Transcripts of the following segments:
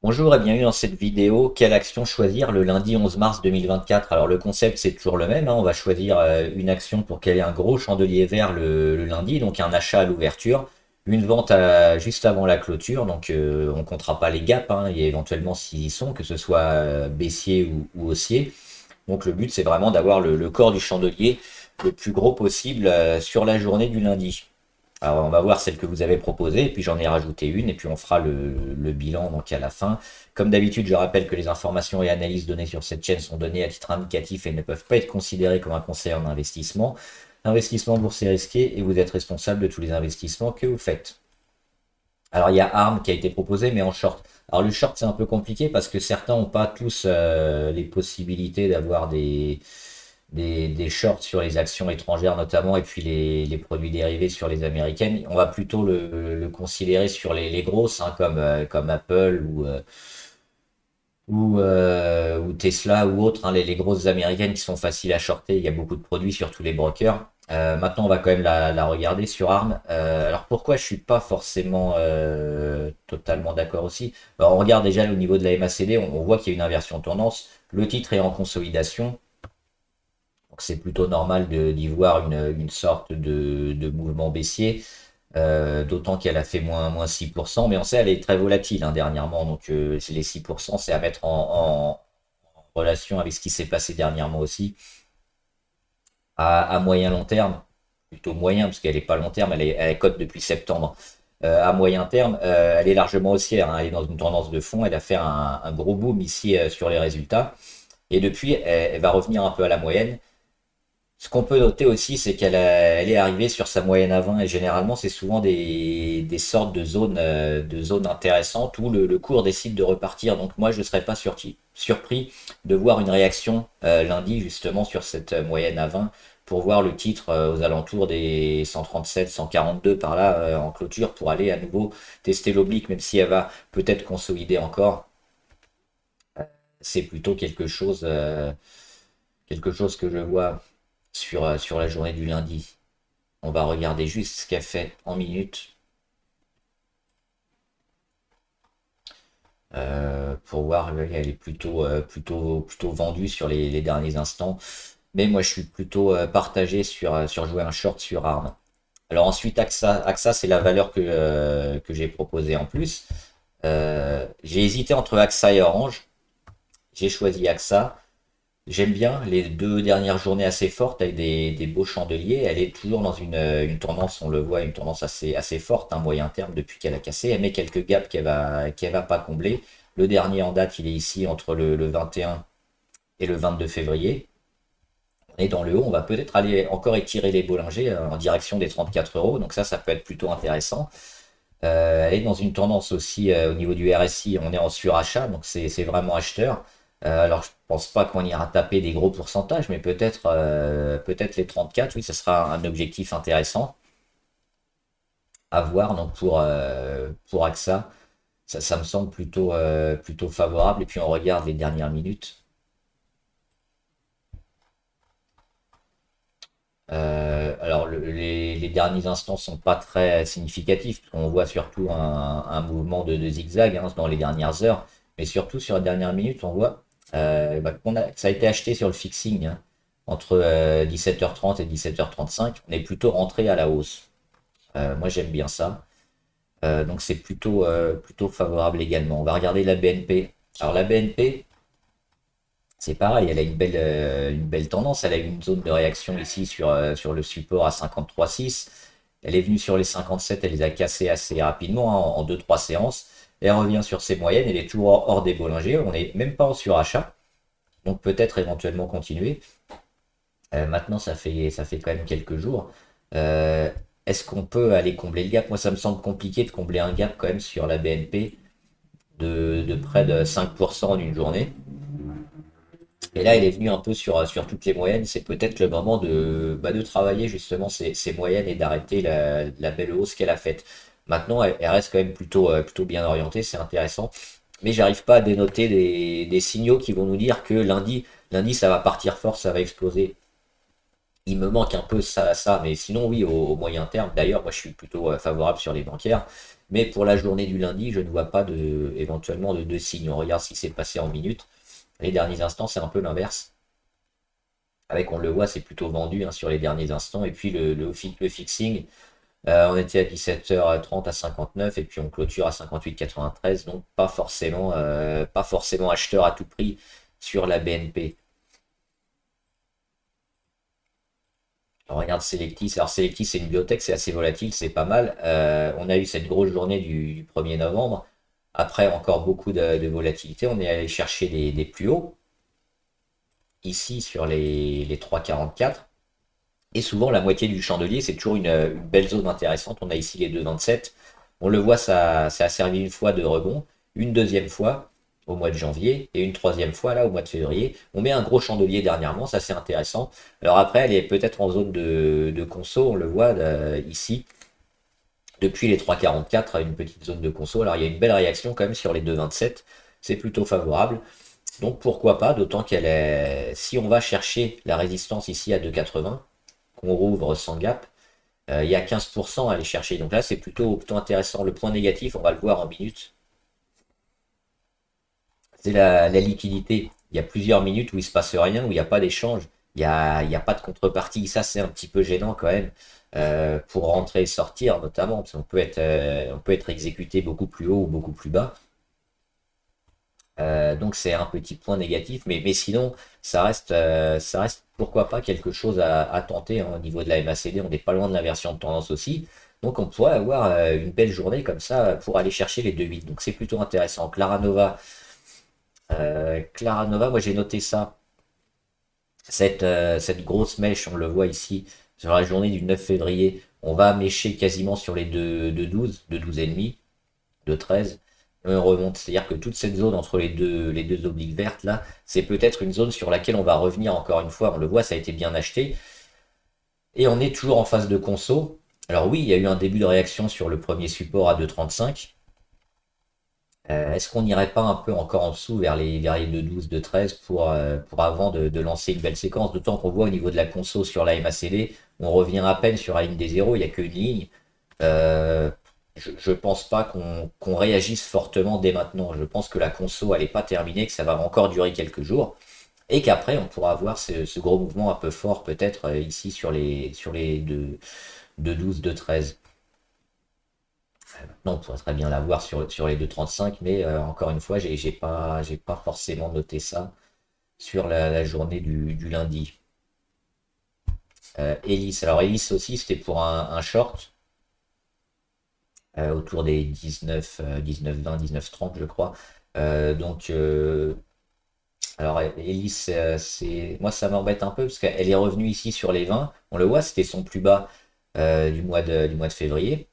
Bonjour et bienvenue dans cette vidéo. Quelle action choisir le lundi 11 mars 2024? Alors le concept c'est toujours le même, hein. On va choisir une action pour qu'elle ait un gros chandelier vert le lundi, donc un achat à l'ouverture, une vente juste avant la clôture, donc on comptera pas les gaps, hein, et éventuellement s'ils y sont, que ce soit baissier ou haussier. Donc le but c'est vraiment d'avoir le corps du chandelier le plus gros possible sur la journée du lundi. Alors, on va voir celle que vous avez proposée, et puis j'en ai rajouté une, et puis on fera le bilan donc à la fin. Comme d'habitude, je rappelle que les informations et analyses données sur cette chaîne sont données à titre indicatif et ne peuvent pas être considérées comme un conseil en investissement. L'investissement boursier est risqué et vous êtes responsable de tous les investissements que vous faites. Alors, il y a ARM qui a été proposé, mais en short. Alors, le short, c'est un peu compliqué parce que certains n'ont pas tous les possibilités d'avoir des shorts sur les actions étrangères notamment, et puis les produits dérivés sur les américaines. On va plutôt le considérer sur les grosses, hein, comme Apple ou Tesla ou autres, hein, les grosses américaines qui sont faciles à shorter. Il y a beaucoup de produits sur tous les brokers. Maintenant, on va quand même la regarder sur ARM. Alors pourquoi je suis pas forcément totalement d'accord aussi? On regarde déjà au niveau de la MACD, on voit qu'il y a une inversion de tendance. Le titre est en consolidation. Donc c'est plutôt normal d'y voir une sorte de mouvement baissier, d'autant qu'elle a fait moins 6%, mais on sait elle est très volatile, hein, dernièrement, donc les 6% c'est à mettre en relation avec ce qui s'est passé dernièrement aussi. À moyen long terme, plutôt moyen, parce qu'elle n'est pas long terme, elle est cote depuis septembre. À moyen terme, elle est largement haussière, hein, elle est dans une tendance de fond, elle a fait un gros boom ici sur les résultats, et depuis elle va revenir un peu à la moyenne. Ce qu'on peut noter aussi, c'est elle est arrivée sur sa moyenne à 20 et généralement, c'est souvent des sortes de zones intéressantes où le cours décide de repartir. Donc moi, je ne serais pas surpris de voir une réaction lundi justement sur cette moyenne à 20 pour voir le titre aux alentours des 137, 142 par là en clôture pour aller à nouveau tester l'oblique, même si elle va peut-être consolider encore. C'est plutôt quelque chose que je vois sur la journée du lundi. On va regarder juste ce qu'elle fait en minutes pour voir. Elle est plutôt vendue sur les derniers instants. Mais moi, je suis plutôt partagé sur jouer un short sur ARM. Alors ensuite, AXA c'est la valeur que j'ai proposée en plus. J'ai hésité entre AXA et Orange. J'ai choisi AXA. J'aime bien les deux dernières journées assez fortes avec des beaux chandeliers. Elle est toujours dans une tendance, on le voit, une tendance assez forte, un moyen terme depuis qu'elle a cassé. Elle met quelques gaps qu'elle va pas combler. Le dernier en date, il est ici entre le 21 et le 22 février. On est dans le haut, on va peut-être aller encore étirer les Bollinger en direction des 34 euros. Donc ça peut être plutôt intéressant. Elle est dans une tendance aussi au niveau du RSI, on est en surachat, donc c'est vraiment acheteur. Alors je pense pas qu'on ira taper des gros pourcentages, mais peut-être les 34, oui, ce sera un objectif intéressant à voir. Donc pour AXA, ça me semble plutôt favorable. Et puis on regarde les dernières minutes. Alors les derniers instants sont pas très significatifs. On voit surtout un mouvement de zigzag, hein, dans les dernières heures, mais surtout sur les dernières minutes, on voit ça a été acheté sur le fixing, hein, entre 17h30 et 17h35. On est plutôt rentré à la hausse. Moi j'aime bien ça. Donc c'est plutôt favorable également. On va regarder la BNP. Alors la BNP, c'est pareil, elle a une belle tendance. Elle a eu une zone de réaction ici sur le support à 53,6. Elle est venue sur les 57, elle les a cassés assez rapidement, hein, en 2-3 séances. Elle revient sur ses moyennes, elle est toujours hors des Bollinger. On n'est même pas en surachat. Donc peut-être éventuellement continuer. Maintenant, ça fait quand même quelques jours. Euh, Est-ce qu'on peut aller combler le gap? Moi, ça me semble compliqué de combler un gap quand même sur la BNP de près de 5% en une journée. Et là, il est venu un peu sur toutes les moyennes. C'est peut-être le moment de travailler justement ces moyennes et d'arrêter la belle hausse qu'elle a faite. Maintenant, elle reste quand même plutôt bien orientée, c'est intéressant. Mais j'arrive pas à dénoter des signaux qui vont nous dire que lundi, ça va partir fort, ça va exploser. Il me manque un peu ça, mais sinon oui, au moyen terme. D'ailleurs, moi je suis plutôt favorable sur les bancaires. Mais pour la journée du lundi, je ne vois pas éventuellement de signe. On regarde ce qui s'est passé en minutes. Les derniers instants, c'est un peu l'inverse. Avec, on le voit, c'est plutôt vendu hein, sur les derniers instants. Et puis le fixing, on était à 17h30 à 59 et puis on clôture à 58,93. Donc pas forcément acheteur à tout prix sur la BNP. On regarde Selectis. Alors Selectis, c'est une biotech, c'est assez volatile, c'est pas mal. On a eu cette grosse journée du 1er novembre. Après, encore beaucoup de volatilité. On est allé chercher des plus hauts, ici sur les 3,44. Et souvent, la moitié du chandelier, c'est toujours une belle zone intéressante. On a ici les 2,27. On le voit, ça a servi une fois de rebond, une deuxième fois au mois de janvier et une troisième fois là au mois de février. On met un gros chandelier dernièrement, ça c'est intéressant. Alors après, elle est peut-être en zone de conso, on le voit ici. Depuis les 3,44 à une petite zone de conso. Alors il y a une belle réaction quand même sur les 2,27. C'est plutôt favorable. Donc pourquoi pas, d'autant qu'elle est. Si on va chercher la résistance ici à 2,80, qu'on rouvre sans gap, il y a 15% à aller chercher. Donc là, c'est plutôt intéressant. Le point négatif, on va le voir en minutes, c'est la liquidité. Il y a plusieurs minutes où il se passe rien, où il n'y a pas d'échange, il y a pas de contrepartie. Ça, c'est un petit peu gênant quand même pour rentrer et sortir, notamment, parce qu'on peut être exécuté beaucoup plus haut ou beaucoup plus bas. Donc c'est un petit point négatif, mais sinon, ça reste pourquoi pas quelque chose à tenter hein, au niveau de la MACD. On n'est pas loin de l'inversion de tendance aussi. Donc on pourrait avoir une belle journée comme ça pour aller chercher les 2,8. Donc c'est plutôt intéressant. Clara Nova, moi j'ai noté ça. Cette grosse mèche, on le voit ici sur la journée du 9 février. On va mêcher quasiment sur les 2,12, 2,12,5, 2,13. On remonte, c'est-à-dire que toute cette zone entre les deux obliques vertes là, c'est peut-être une zone sur laquelle on va revenir encore une fois. On le voit, ça a été bien acheté. Et on est toujours en phase de conso. Alors oui, il y a eu un début de réaction sur le premier support à 2,35. Est-ce qu'on n'irait pas un peu encore en dessous vers les 2,12, 2,13 pour avant de lancer une belle séquence? D'autant qu'on voit au niveau de la conso sur la MACD, on revient à peine sur la ligne des zéros, il n'y a qu'une ligne. Euh, je pense pas qu'on réagisse fortement dès maintenant. Je pense que la conso, elle n'est pas terminée, que ça va encore durer quelques jours. Et qu'après, on pourra avoir ce gros mouvement un peu fort, peut-être ici sur les 2,12, 2,13. Non, on pourrait très bien l'avoir sur les 2,35, mais encore une fois, j'ai pas forcément noté ça sur la journée du lundi. Elis, alors Elis aussi, c'était pour un short autour des 19, 19,20, 19,30, je crois. Donc, alors Elis, moi ça m'embête un peu parce qu'elle est revenue ici sur les 20. On le voit, c'était son plus bas du mois de février.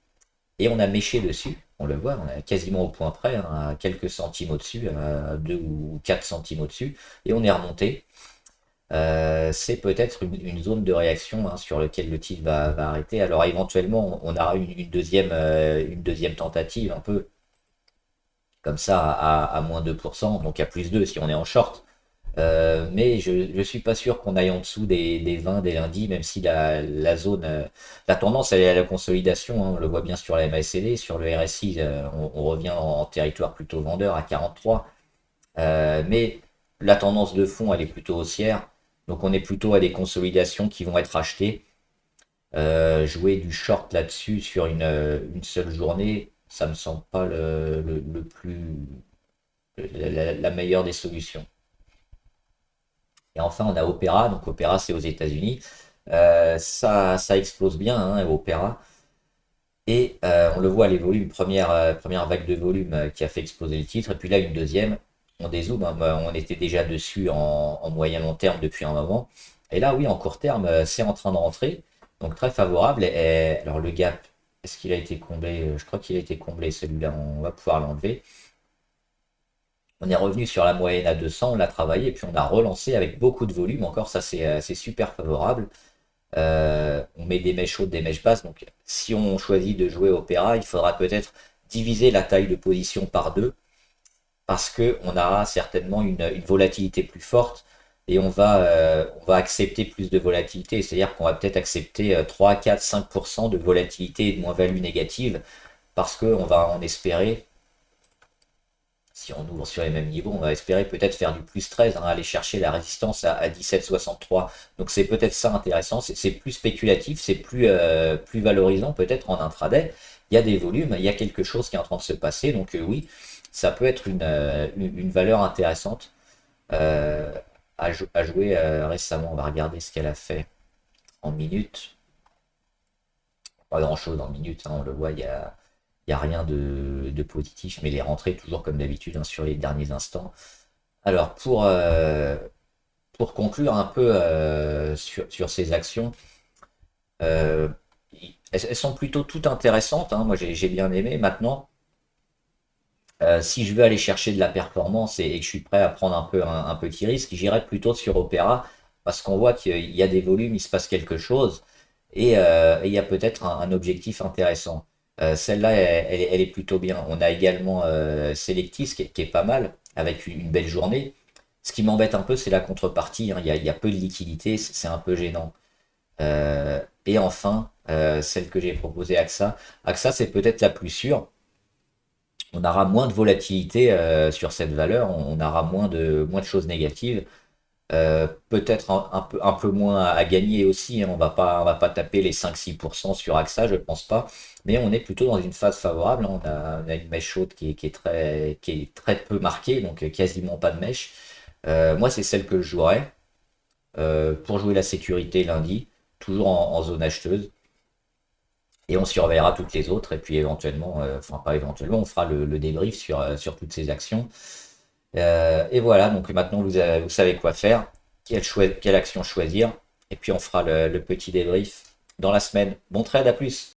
Et on a méché dessus, on le voit, on est quasiment au point près, hein, à quelques centimes au-dessus, à 2 ou 4 centimes au-dessus, et on est remonté. C'est peut-être une zone de réaction hein, sur laquelle le titre va arrêter. Alors éventuellement, on aura une deuxième tentative, un peu comme ça, à moins 2%, donc à plus 2 si on est en short. Mais je ne suis pas sûr qu'on aille en dessous des 20 des lundis, même si la zone, la tendance elle est à la consolidation, hein, on le voit bien sur la MACD, sur le RSI, on revient en territoire plutôt vendeur à 43. Mais la tendance de fond elle est plutôt haussière, donc on est plutôt à des consolidations qui vont être achetées. Jouer du short là-dessus sur une seule journée, ça me semble pas le plus la meilleure des solutions. Et enfin, on a Opera. Donc Opera, c'est aux États-Unis. Ça explose bien, hein, Opera. Et on le voit, les volumes, première vague de volume qui a fait exploser le titre. Et puis là, une deuxième. On dézoome, hein, on était déjà dessus en moyen long terme depuis un moment. Et là, oui, en court terme, c'est en train de rentrer. Donc très favorable. Alors le gap, est-ce qu'il a été comblé? Je crois qu'il a été comblé celui-là. On va pouvoir l'enlever. On est revenu sur la moyenne à 200, on l'a travaillé, et puis on a relancé avec beaucoup de volume. Encore, ça, c'est super favorable. On met des mèches hautes, des mèches basses. Donc, si on choisit de jouer Opéra, il faudra peut-être diviser la taille de position par deux, parce qu'on aura certainement une volatilité plus forte et on va accepter plus de volatilité. C'est-à-dire qu'on va peut-être accepter 3, 4, 5% de volatilité et de moins-value négative parce qu'on va en espérer, si on ouvre sur les mêmes niveaux, on va espérer peut-être faire du plus 13, hein, aller chercher la résistance à 17,63. Donc c'est peut-être ça intéressant, c'est plus spéculatif, c'est plus valorisant peut-être en intraday. Il y a des volumes, il y a quelque chose qui est en train de se passer, donc oui, ça peut être une valeur intéressante euh, à jouer récemment. On va regarder ce qu'elle a fait en minutes. Pas grand-chose en minutes, hein, on le voit, il y a rien de positif, mais les rentrées toujours comme d'habitude, hein, sur les derniers instants. Alors pour conclure un peu sur ces actions, euh, elles sont plutôt toutes intéressantes, hein. Moi j'ai bien aimé. Maintenant, si je veux aller chercher de la performance et que je suis prêt à prendre un petit risque, j'irai plutôt sur Opera parce qu'on voit qu'il y a des volumes, il se passe quelque chose et il y a peut-être un objectif intéressant. Celle-là, elle est plutôt bien. On a également Selectis qui est pas mal avec une belle journée. Ce qui m'embête un peu, c'est la contrepartie, hein. Il y a peu de liquidité, c'est un peu gênant. Et enfin, celle que j'ai proposée, AXA. AXA, c'est peut-être la plus sûre. On aura moins de volatilité sur cette valeur, on aura moins de choses négatives. Peut-être un peu moins à gagner aussi, hein. On va pas taper les 5-6% sur AXA, je pense pas. Mais on est plutôt dans une phase favorable, hein. On a une mèche haute qui est très peu marquée, donc quasiment pas de mèche. Moi, c'est celle que je jouerais pour jouer la sécurité lundi, toujours en zone acheteuse. Et on surveillera toutes les autres, et puis éventuellement, enfin pas éventuellement, on fera le débrief sur toutes ces actions. Et voilà, donc maintenant vous savez quoi faire, quelle action choisir, et puis on fera le petit débrief dans la semaine. Bon trade, à plus!